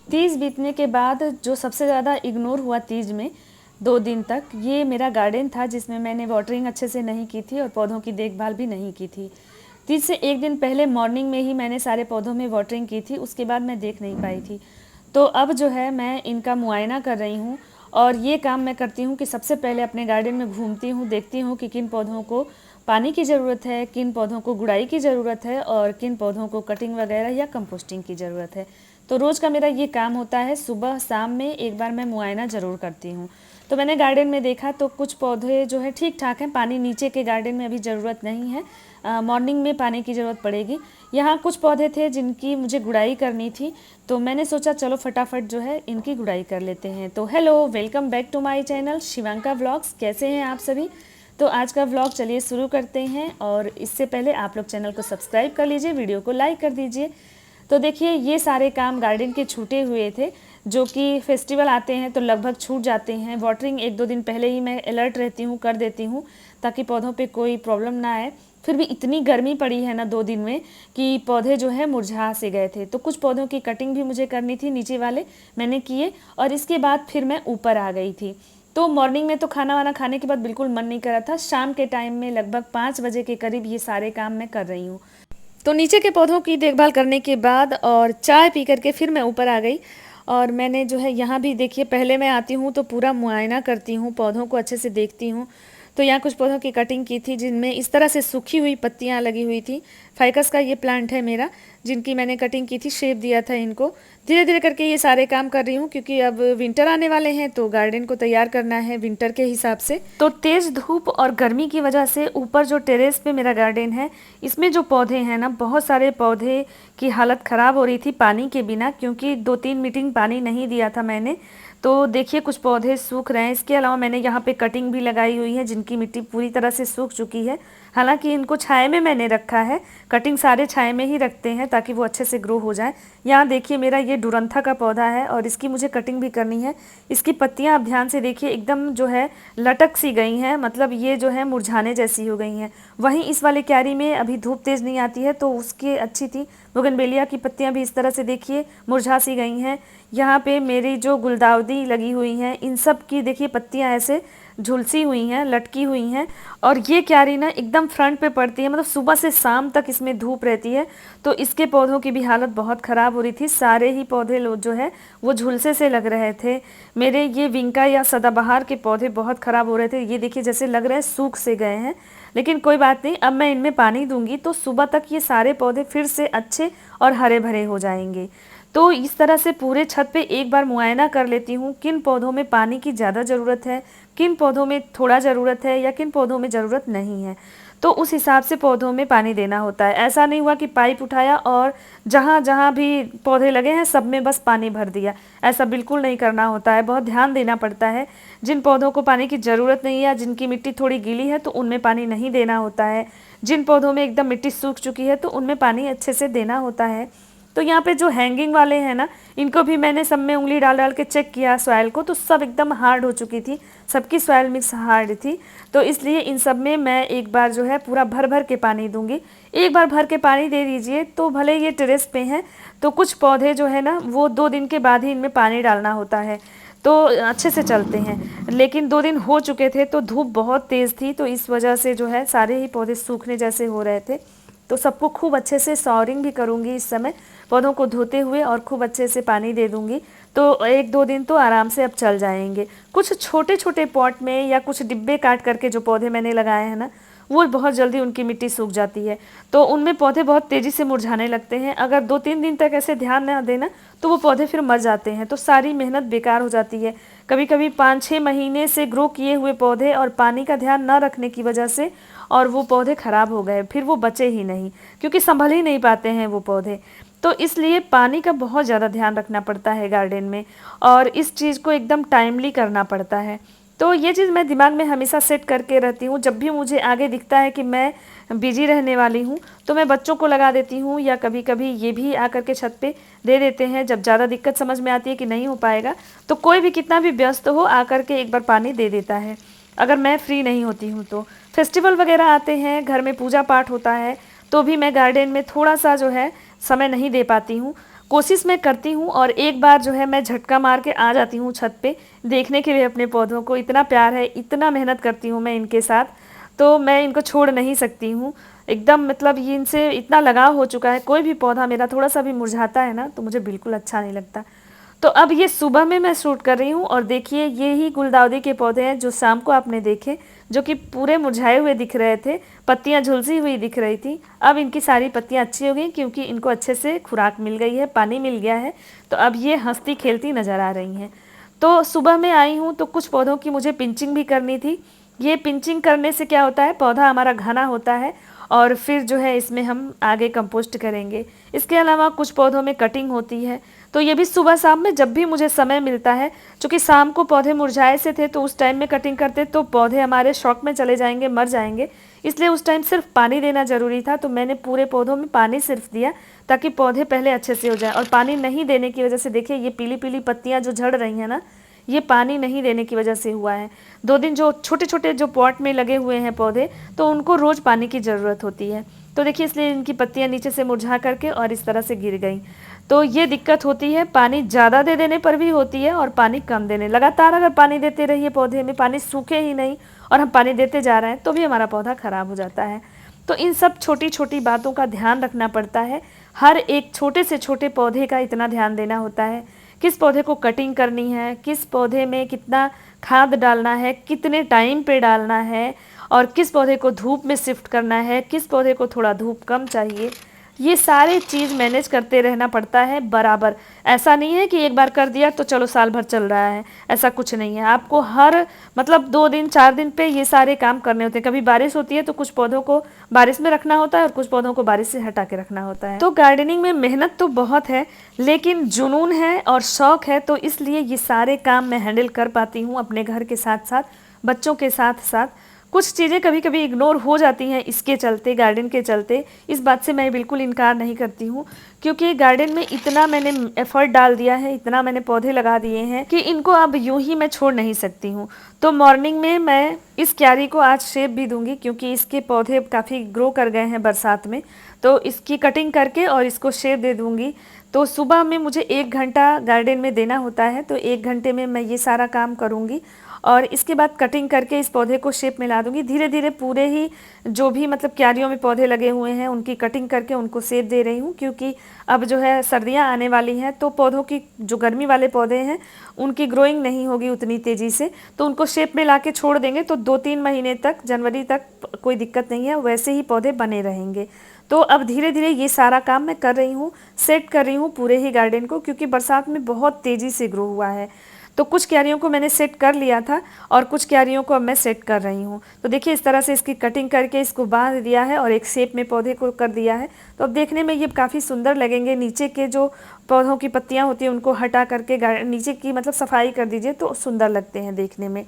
तीज बीतने के बाद जो सबसे ज़्यादा इग्नोर हुआ तीज में 2 दिन तक, ये मेरा गार्डन था जिसमें मैंने वाटरिंग अच्छे से नहीं की थी और पौधों की देखभाल भी नहीं की थी। तीज से 1 दिन पहले मॉर्निंग में ही मैंने सारे पौधों में वाटरिंग की थी, उसके बाद मैं देख नहीं पाई थी। तो अब जो है मैं इनका मुआयना कर रही हूँ और ये काम मैं करती हूँ कि सबसे पहले अपने गार्डन में घूमती हूँ, देखती हूँ कि किन पौधों को पानी की ज़रूरत है, किन पौधों को गुड़ाई की ज़रूरत है और किन पौधों को कटिंग वगैरह या कंपोस्टिंग की ज़रूरत है। तो रोज़ का मेरा ये काम होता है, सुबह शाम में एक बार मैं मुआयना ज़रूर करती हूँ। तो मैंने गार्डन में देखा तो कुछ पौधे जो है ठीक ठाक हैं, पानी नीचे के गार्डन में अभी ज़रूरत नहीं है, मॉर्निंग में पानी की ज़रूरत पड़ेगी। यहाँ कुछ पौधे थे जिनकी मुझे गुड़ाई करनी थी, तो मैंने सोचा चलो फटाफट जो है इनकी गुड़ाई कर लेते हैं। तो hello, welcome back to my channel Shivanka vlogs. कैसे हैं आप सभी? तो आज का व्लॉग चलिए शुरू करते हैं, और इससे पहले आप लोग चैनल को सब्सक्राइब कर लीजिए, वीडियो को लाइक कर दीजिए। तो देखिए ये सारे काम गार्डन के छूटे हुए थे, जो कि फेस्टिवल आते हैं तो लगभग छूट जाते हैं। वाटरिंग 1-2 दिन पहले ही मैं अलर्ट रहती हूँ, कर देती हूँ ताकि पौधों पे कोई प्रॉब्लम ना आए। फिर भी इतनी गर्मी पड़ी है ना 2 दिन में कि पौधे जो है मुरझा से गए थे। तो कुछ पौधों की कटिंग भी मुझे करनी थी, नीचे वाले मैंने किए और इसके बाद फिर मैं ऊपर आ गई थी। तो मॉर्निंग में तो खाना वाना खाने के बाद बिल्कुल मन नहीं कर रहा था। शाम के टाइम में लगभग 5 बजे के करीब ये सारे काम मैं कर रही हूँ। तो नीचे के पौधों की देखभाल करने के बाद और चाय पी करके फिर मैं ऊपर आ गई, और मैंने जो है यहाँ भी देखिए, पहले मैं आती हूँ तो पूरा मुआयना करती हूँ, पौधों को अच्छे से देखती हूँ। तो यहाँ कुछ पौधों की कटिंग की थी जिनमें इस तरह से सूखी हुई पत्तियाँ लगी हुई थी। फाइकस का ये प्लांट है मेरा, जिनकी मैंने कटिंग की थी, शेप दिया था इनको। धीरे धीरे करके ये सारे काम कर रही हूँ क्योंकि अब विंटर आने वाले हैं तो गार्डन को तैयार करना है विंटर के हिसाब से। तो तेज़ धूप और गर्मी की वजह से ऊपर जो टेरेस पे मेरा गार्डन है, इसमें जो पौधे हैं ना, बहुत सारे पौधे की हालत ख़राब हो रही थी पानी के बिना, क्योंकि 2-3 मीटिंग पानी नहीं दिया था मैंने। तो देखिए कुछ पौधे सूख रहे हैं। इसके अलावा मैंने यहाँ पे कटिंग भी लगाई हुई है जिनकी मिट्टी पूरी तरह से सूख चुकी है। हालांकि इनको छाए में मैंने रखा है, कटिंग सारे छाए में ही रखते हैं ताकि वो अच्छे से ग्रो हो जाए। यहाँ देखिए मेरा ये डुरंथा का पौधा है और इसकी मुझे कटिंग भी करनी है। इसकी पत्तियाँ आप ध्यान से देखिए, एकदम जो है लटक सी गई हैं, मतलब ये जो है मुरझाने जैसी हो गई हैं। वहीं इस वाले क्यारी में अभी धूप तेज़ नहीं आती है तो उसकी अच्छी थी। बोगनवेलिया की पत्तियाँ भी इस तरह से देखिए मुरझा सी गई हैं। यहाँ पे मेरी जो गुलदाउदी लगी हुई हैं, इन सब की देखिए पत्तियाँ ऐसे झुलसी हुई हैं, लटकी हुई हैं। और ये क्यारी ना एकदम फ्रंट पे पड़ती है, मतलब सुबह से शाम तक इसमें धूप रहती है। तो इसके पौधों की भी हालत बहुत ख़राब हो रही थी। सारे ही पौधे जो है वो झुलसे से लग रहे थे। मेरे ये विंका या सदाबहार के पौधे बहुत ख़राब हो रहे थे। ये देखिए जैसे लग रहा है सूख से गए हैं, लेकिन कोई बात नहीं, अब मैं इनमें पानी दूंगी तो सुबह तक ये सारे पौधे फिर से अच्छे और हरे भरे हो जाएंगे। तो इस तरह से पूरे छत पे एक बार मुआयना कर लेती हूँ किन पौधों में पानी की ज़्यादा ज़रूरत है, किन पौधों में थोड़ा ज़रूरत है या किन पौधों में ज़रूरत नहीं है। तो उस हिसाब से पौधों में पानी देना होता है। ऐसा नहीं हुआ कि पाइप उठाया और जहाँ जहाँ भी पौधे लगे हैं सब में बस पानी भर दिया, ऐसा बिल्कुल नहीं करना होता है। बहुत ध्यान देना पड़ता है। जिन पौधों को पानी की ज़रूरत नहीं है, जिनकी मिट्टी थोड़ी गीली है, तो उनमें पानी नहीं देना होता है। जिन पौधों में एकदम मिट्टी सूख चुकी है तो उनमें पानी अच्छे से देना होता है। तो यहाँ पे जो हैंगिंग वाले हैं ना, इनको भी मैंने सब में उंगली डाल डाल के चेक किया सॉइल को, तो सब एकदम हार्ड हो चुकी थी, सबकी सॉइल मिक्स हार्ड थी। तो इसलिए इन सब में मैं एक बार जो है पूरा भर भर के पानी दूंगी। एक बार भर के पानी दे दीजिए तो भले ये टेरेस पे हैं, तो कुछ पौधे जो है ना वो 2 दिन के बाद ही इनमें पानी डालना होता है तो अच्छे से चलते हैं। लेकिन 2 दिन हो चुके थे तो धूप बहुत तेज़ थी, तो इस वजह से जो है सारे ही पौधे सूखने जैसे हो रहे थे। तो सबको खूब अच्छे से सॉरिंग भी करूँगी इस समय, पौधों को धोते हुए, और खूब अच्छे से पानी दे दूँगी। तो 1-2 दिन तो आराम से अब चल जाएंगे। कुछ छोटे छोटे पॉट में या कुछ डिब्बे काट करके जो पौधे मैंने लगाए हैं ना, वो बहुत जल्दी उनकी मिट्टी सूख जाती है, तो उनमें पौधे बहुत तेज़ी से मुरझाने लगते हैं। अगर 2-3 दिन तक ऐसे ध्यान ना देना तो वो पौधे फिर मर जाते हैं, तो सारी मेहनत बेकार हो जाती है। कभी कभी 5-6 महीने से ग्रो किए हुए पौधे और पानी का ध्यान न रखने की वजह से और वो पौधे ख़राब हो गए, फिर वो बचे ही नहीं, क्योंकि संभल ही नहीं पाते हैं वो पौधे। तो इसलिए पानी का बहुत ज़्यादा ध्यान रखना पड़ता है गार्डन में, और इस चीज़ को एकदम टाइमली करना पड़ता है। तो ये चीज़ मैं दिमाग में हमेशा सेट करके रहती हूँ। जब भी मुझे आगे दिखता है कि मैं बिजी रहने वाली हूँ तो मैं बच्चों को लगा देती हूँ, या कभी कभी ये भी आकर के छत पे दे देते हैं। जब ज़्यादा दिक्कत समझ में आती है कि नहीं हो पाएगा तो कोई भी कितना भी व्यस्त हो आकर के एक बार पानी दे देता है, अगर मैं फ्री नहीं होती हूँ तो। फेस्टिवल वगैरह आते हैं, घर में पूजा पाठ होता है, तो भी मैं गार्डन में थोड़ा सा जो है समय नहीं दे पाती हूँ। कोशिश मैं करती हूँ और एक बार जो है मैं झटका मार के आ जाती हूँ छत पे देखने के लिए अपने पौधों को। इतना प्यार है, इतना मेहनत करती हूँ मैं इनके साथ, तो मैं इनको छोड़ नहीं सकती हूँ एकदम। मतलब ये इनसे इतना लगाव हो चुका है, कोई भी पौधा मेरा थोड़ा सा भी मुरझाता है ना तो मुझे बिल्कुल अच्छा नहीं लगता। तो अब ये सुबह में मैं शूट कर रही हूँ और देखिए ये ही गुलदाउदी के पौधे हैं जो शाम को आपने देखे, जो कि पूरे मुरझाए हुए दिख रहे थे, पत्तियाँ झुलसी हुई दिख रही थी। अब इनकी सारी पत्तियाँ अच्छी हो गई क्योंकि इनको अच्छे से खुराक मिल गई है, पानी मिल गया है, तो अब ये हंसती खेलती नज़र आ रही हैं। तो सुबह में आई हूँ तो कुछ पौधों की मुझे पिंचिंग भी करनी थी। ये पिंचिंग करने से क्या होता है, पौधा हमारा घना होता है और फिर जो है इसमें हम आगे कंपोस्ट करेंगे। इसके अलावा कुछ पौधों में कटिंग होती है, तो ये भी सुबह शाम में जब भी मुझे समय मिलता है, क्योंकि शाम को पौधे मुरझाए से थे तो उस टाइम में कटिंग करते तो पौधे हमारे शॉक में चले जाएंगे, मर जाएंगे, इसलिए उस टाइम सिर्फ पानी देना ज़रूरी था। तो मैंने पूरे पौधों में पानी सिर्फ दिया ताकि पौधे पहले अच्छे से हो जाए। और पानी नहीं देने की वजह से देखिए ये पीली पीली पत्तियाँ जो झड़ रही हैं ना, ये पानी नहीं देने की वजह से हुआ है। 2 दिन जो छोटे छोटे जो पॉट में लगे हुए हैं पौधे, तो उनको रोज़ पानी की ज़रूरत होती है। तो देखिए इसलिए इनकी पत्तियाँ नीचे से मुरझा करके और इस तरह से गिर गई। तो ये दिक्कत होती है, पानी ज़्यादा दे देने पर भी होती है और पानी कम देने, लगातार अगर पानी देते रहिए पौधे में, पानी सूखे ही नहीं और हम पानी देते जा रहे हैं तो भी हमारा पौधा ख़राब हो जाता है। तो इन सब छोटी छोटी बातों का ध्यान रखना पड़ता है। हर एक छोटे से छोटे पौधे का इतना ध्यान देना होता है, किस पौधे को कटिंग करनी है, किस पौधे में कितना खाद डालना है, कितने टाइम पे डालना है, और किस पौधे को धूप में शिफ्ट करना है, किस पौधे को थोड़ा धूप कम चाहिए। ये सारे चीज़ मैनेज करते रहना पड़ता है बराबर। ऐसा नहीं है कि एक बार कर दिया तो चलो साल भर चल रहा है, ऐसा कुछ नहीं है। आपको हर मतलब 2 दिन 4 दिन पे ये सारे काम करने होते हैं। कभी बारिश होती है तो कुछ पौधों को बारिश में रखना होता है और कुछ पौधों को बारिश से हटा के रखना होता है। तो गार्डनिंग में मेहनत तो बहुत है, लेकिन जुनून है और शौक़ है, तो इसलिए ये सारे काम मैं हैंडल कर पाती हूँ अपने घर के साथ साथ, बच्चों के साथ साथ। कुछ चीज़ें कभी कभी इग्नोर हो जाती हैं इसके चलते, गार्डन के चलते, इस बात से मैं बिल्कुल इनकार नहीं करती हूँ, क्योंकि गार्डन में इतना मैंने एफर्ट डाल दिया है, इतना मैंने पौधे लगा दिए हैं कि इनको अब यूं ही मैं छोड़ नहीं सकती हूँ। तो मॉर्निंग में मैं इस क्यारी को आज शेप भी दूंगी, क्योंकि इसके पौधे काफ़ी ग्रो कर गए हैं बरसात में, तो इसकी कटिंग करके और इसको शेप दे दूँगी। तो सुबह में मुझे 1 घंटा गार्डन में देना होता है, तो 1 घंटे में मैं ये सारा काम करूँगी और इसके बाद कटिंग करके इस पौधे को शेप में ला दूँगी। धीरे धीरे पूरे ही जो भी मतलब क्यारियों में पौधे लगे हुए हैं उनकी कटिंग करके उनको शेप दे रही हूँ, क्योंकि अब जो है सर्दियाँ आने वाली हैं, तो पौधों की जो गर्मी वाले पौधे हैं उनकी ग्रोइंग नहीं होगी उतनी तेज़ी से, तो उनको शेप में ला के छोड़ देंगे तो 2-3 महीने तक, जनवरी तक कोई दिक्कत नहीं है, वैसे ही पौधे बने रहेंगे। तो अब धीरे धीरे ये सारा काम मैं कर रही हूँ, सेट कर रही हूँ पूरे ही गार्डन को, क्योंकि बरसात में बहुत तेज़ी से ग्रो हुआ है। तो कुछ क्यारियों को मैंने सेट कर लिया था और कुछ क्यारियों को अब मैं सेट कर रही हूँ। तो देखिए इस तरह से इसकी कटिंग करके इसको बांध दिया है और एक शेप में पौधे को कर दिया है। तो अब देखने में ये काफ़ी सुंदर लगेंगे। नीचे के जो पौधों की पत्तियाँ होती हैं उनको हटा करके नीचे की मतलब सफाई कर दीजिए तो सुंदर लगते हैं देखने में।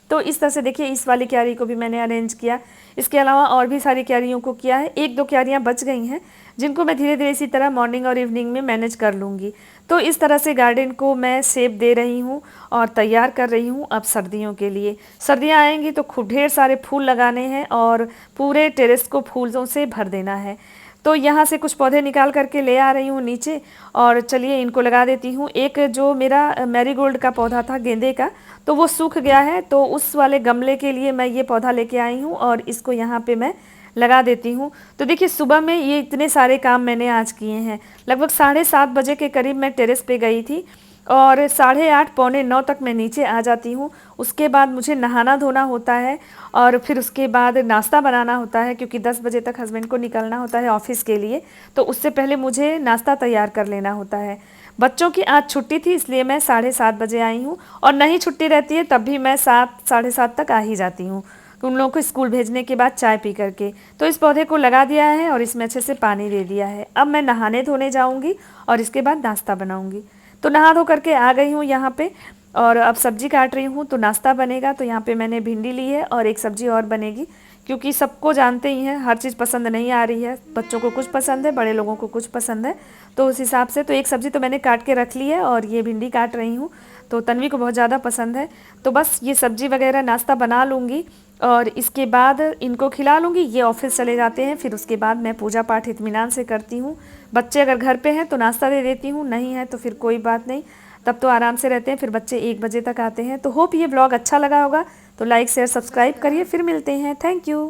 तो इस तरह से देखिए इस वाली क्यारी को भी मैंने अरेंज किया। इसके अलावा और भी सारी क्यारियों को किया है। 1-2 क्यारियाँ बच गई हैं जिनको मैं धीरे धीरे इसी तरह मॉर्निंग और इवनिंग में मैनेज कर लूँगी। तो इस तरह से गार्डन को मैं शेप दे रही हूँ और तैयार कर रही हूँ अब सर्दियों के लिए। सर्दियाँ आएंगी तो खूब ढेर सारे फूल लगाने हैं और पूरे टेरेस को फूलों से भर देना है। तो यहाँ से कुछ पौधे निकाल करके ले आ रही हूँ नीचे और चलिए इनको लगा देती हूँ। एक जो मेरा मैरीगोल्ड का पौधा था गेंदे का, तो वो सूख गया है, तो उस वाले गमले के लिए मैं ये पौधा लेके आई हूँ और इसको यहाँ पे मैं लगा देती हूँ। तो देखिए सुबह में ये इतने सारे काम मैंने आज किए हैं। लगभग 7:30 बजे के करीब मैं टेरेस पे गई थी और 8:30 पौने 9 तक मैं नीचे आ जाती हूँ। उसके बाद मुझे नहाना धोना होता है और फिर उसके बाद नाश्ता बनाना होता है, क्योंकि 10 बजे तक हस्बैंड को निकलना होता है ऑफिस के लिए, तो उससे पहले मुझे नाश्ता तैयार कर लेना होता है। बच्चों की आज छुट्टी थी इसलिए मैं 7:30 बजे आई हूँ और नहीं छुट्टी रहती है तब भी मैं 7 साढ़े 7 तक आ ही जाती हूँ, उन लोगों को स्कूल भेजने के बाद चाय पी करके। तो इस पौधे को लगा दिया है और इसमें अच्छे से पानी दे दिया है। अब मैं नहाने धोने जाऊँगी और इसके बाद नाश्ता बनाऊँगी। तो नहा धो करके आ गई हूँ यहाँ पे और अब सब्जी काट रही हूँ, तो नाश्ता बनेगा। तो यहाँ पे मैंने भिंडी ली है और एक सब्जी और बनेगी, क्योंकि सबको जानते ही हैं हर चीज़ पसंद नहीं आ रही है। बच्चों को कुछ पसंद है, बड़े लोगों को कुछ पसंद है, तो उस हिसाब से तो एक सब्ज़ी तो मैंने काट के रख ली है और ये भिंडी काट रही हूँ। तो तन्वी को बहुत ज़्यादा पसंद है, तो बस ये सब्ज़ी वगैरह नाश्ता बना लूँगी और इसके बाद इनको खिला लूँगी, ये ऑफिस चले जाते हैं, फिर उसके बाद मैं पूजा पाठ इत्मीनान से करती हूँ। बच्चे अगर घर पे हैं तो नाश्ता दे देती हूँ, नहीं है तो फिर कोई बात नहीं, तब तो आराम से रहते हैं। फिर बच्चे 1 बजे तक आते हैं। तो होप ये ब्लॉग अच्छा लगा होगा, तो लाइक शेयर सब्सक्राइब करिए। फिर मिलते हैं। Thank you.